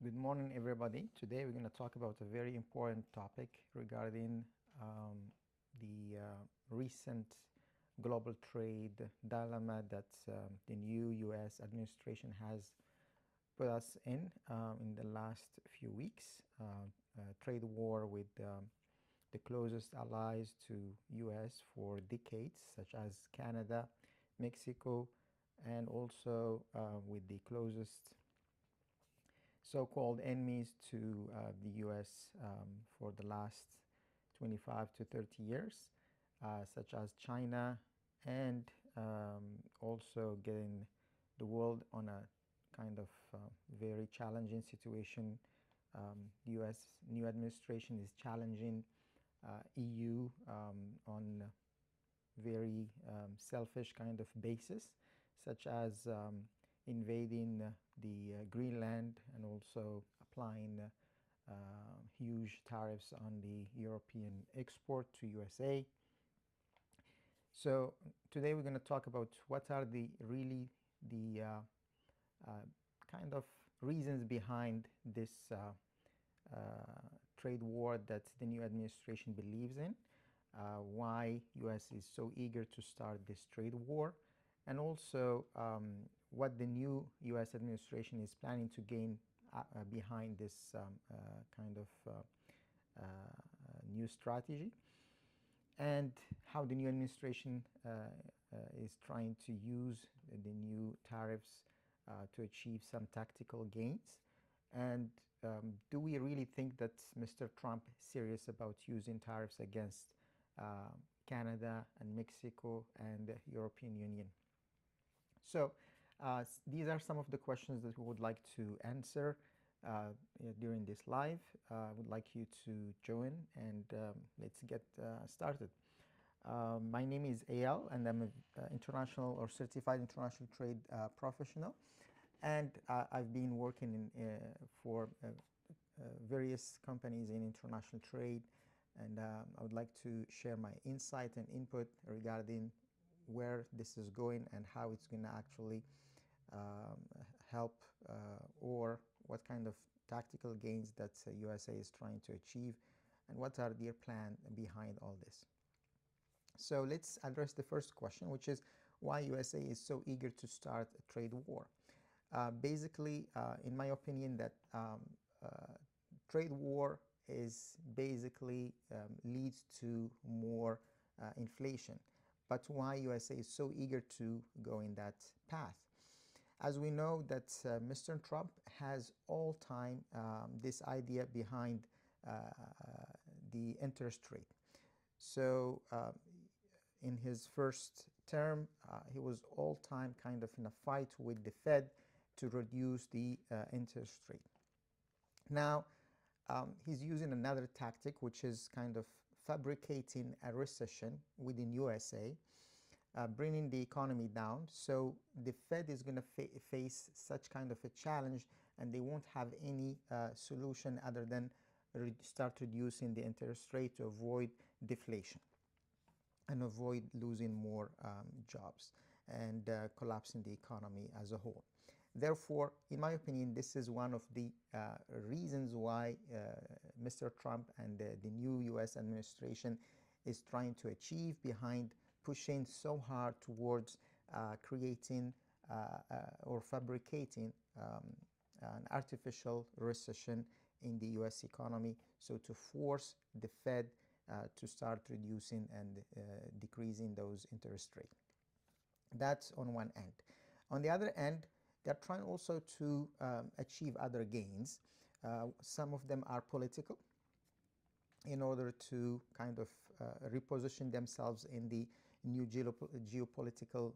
Good morning, everybody. Today we're going to talk about a very important topic regarding the recent global trade dilemma that the new U.S. administration has put us in the last few weeks. Trade war with the closest allies to U.S. for decades, such as Canada, Mexico, and also with the closest so-called enemies to the U.S. For the last 25 to 30 years, such as China, and also getting the world on a kind of very challenging situation. The U.S. new administration is challenging EU on very selfish kind of basis, such as invading the Greenland and also applying huge tariffs on the European export to USA. So today we're going to talk about what are the kind of reasons behind this trade war that the new administration believes in, why US is so eager to start this trade war, and also what the new US administration is planning to gain behind this kind of new strategy, and how the new administration is trying to use the new tariffs to achieve some tactical gains. And do we really think that Mr. Trump is serious about using tariffs against Canada and Mexico and the European Union? So these are some of the questions that we would like to answer during this live. I would like you to join, and let's get started. My name is Eyal, and I'm an international or certified international trade professional, and I've been working for various companies in international trade, and I would like to share my insight and input regarding where this is going and how it's going to actually help or what kind of tactical gains that USA is trying to achieve, and what are their plan behind all this. So let's address the first question, which is why USA is so eager to start a trade war. Basically, in my opinion, that trade war is basically leads to more inflation. But why USA is so eager to go in that path? As we know that Mr. Trump has all time this idea behind the interest rate. So in his first term, he was all time kind of in a fight with the Fed to reduce the interest rate. Now he's using another tactic, which is kind of fabricating a recession within USA, bringing the economy down. So the Fed is going to face such kind of a challenge, and they won't have any solution other than start reducing the interest rate to avoid deflation and avoid losing more jobs and collapsing the economy as a whole. Therefore, in my opinion, this is one of the reasons why Mr. Trump and the new US administration is trying to achieve behind pushing so hard towards creating or fabricating an artificial recession in the US economy, so to force the Fed to start reducing and decreasing those interest rates. That's on one end. On the other end, they're trying also to achieve other gains. Some of them are political, in order to kind of reposition themselves in the new geopolitical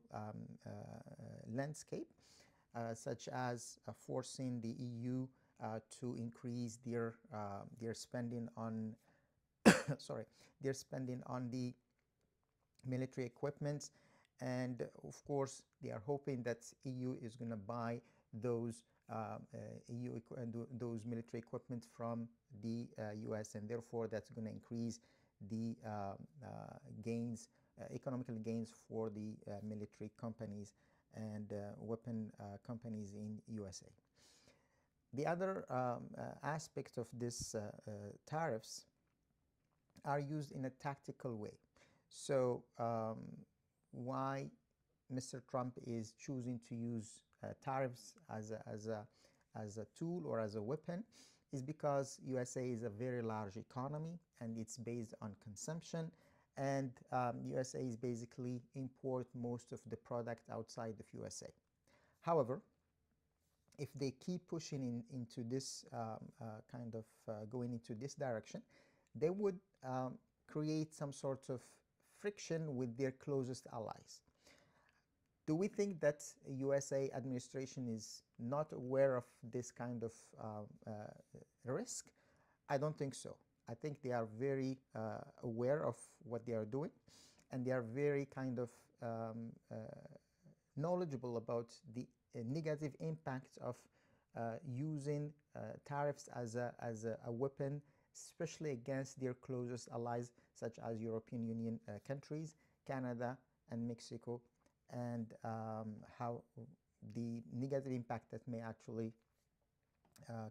landscape, such as forcing the EU to increase their spending on their spending on the military equipment. And of course, they are hoping that EU is going to buy those those military equipment from the US, and therefore that's going to increase the gains, economical gains for the military companies and weapon companies in USA. The other aspect of this tariffs are used in a tactical way. So why Mr. Trump is choosing to use tariffs as a tool or as a weapon is because USA is a very large economy and it's based on consumption, and USA is basically import most of the product outside of USA. However, if they keep pushing into this going into this direction, they would create some sort of friction with their closest allies. Do we think that USA administration is not aware of this kind of risk? I don't think so. I think they are very aware of what they are doing, and they are very kind of knowledgeable about the negative impact of using tariffs as a weapon, especially against their closest allies such as European Union countries, Canada and Mexico, and how the negative impact that may actually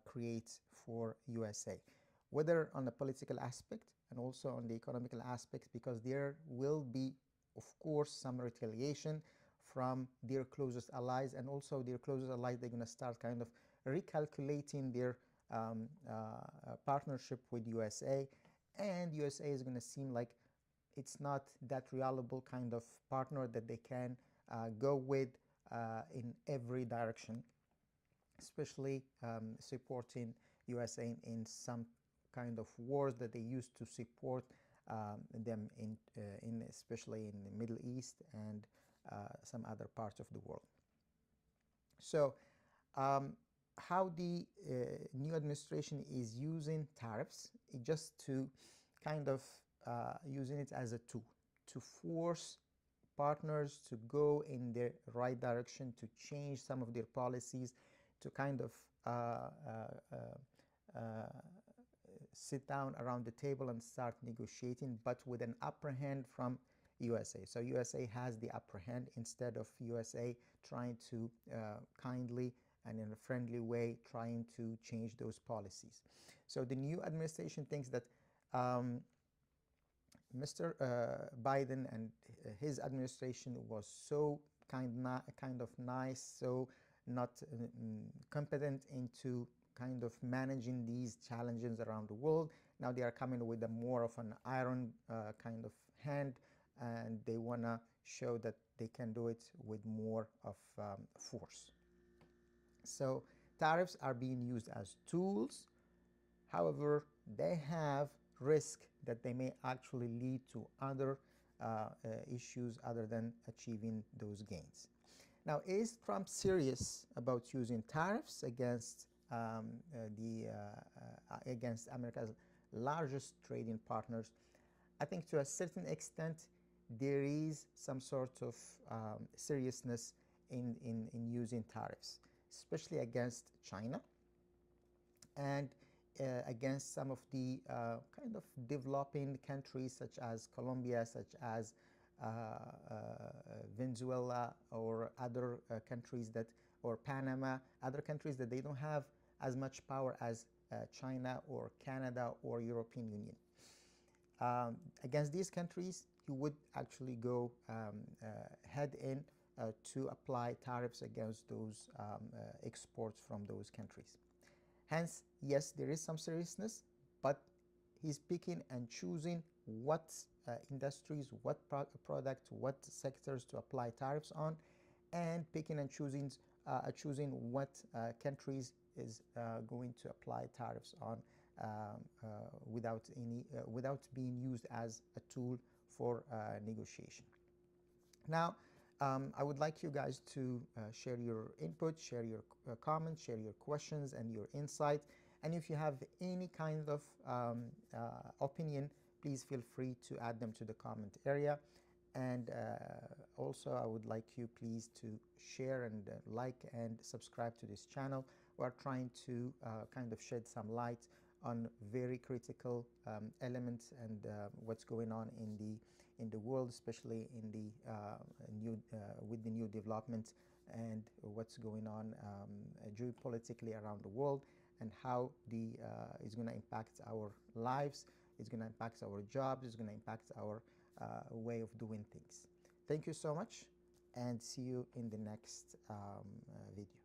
create for USA, whether on the political aspect and also on the economical aspect, because there will be, of course, some retaliation from their closest allies, and also their closest allies, they're going to start kind of recalculating their partnership with USA, and USA is going to seem like it's not that reliable kind of partner that they can go with in every direction, especially supporting USA in some kind of wars that they used to support them in especially in the Middle East and some other parts of the world. So how the new administration is using tariffs is just to kind of using it as a tool to force partners to go in the right direction, to change some of their policies, to kind of sit down around the table and start negotiating, but with an upper hand from USA. So USA has the upper hand instead of USA trying to kindly and in a friendly way trying to change those policies. So the new administration thinks that Mr. Biden and his administration was so kind of nice, so not competent into kind of managing these challenges around the world. Now they are coming with a more of an iron kind of hand, and they want to show that they can do it with more of force. So tariffs are being used as tools. However, they have risk that they may actually lead to other issues other than achieving those gains. Now, is Trump serious about using tariffs against against America's largest trading partners? I think to a certain extent there is some sort of seriousness in using tariffs, especially against China and against some of the kind of developing countries such as Colombia, such as Venezuela, or other countries that, or Panama, other countries that they don't have as much power as China or Canada or European Union. Against these countries, he would actually go head in to apply tariffs against those exports from those countries. Hence, yes, there is some seriousness, but he's picking and choosing what industries, what products, what sectors to apply tariffs on, and picking and choosing what countries is going to apply tariffs on without being used as a tool for negotiation. Now, I would like you guys to share your input, share your comments, share your questions and your insight. And if you have any kind of opinion, please feel free to add them to the comment area. And also, I would like you please to share and like and subscribe to this channel. We're trying to kind of shed some light on very critical elements and what's going on in the world, especially in the with the new developments and what's going on geopolitically around the world, and how it's going to impact our lives, it's going to impact our jobs, it's going to impact our way of doing things. Thank you so much, and see you in the next video.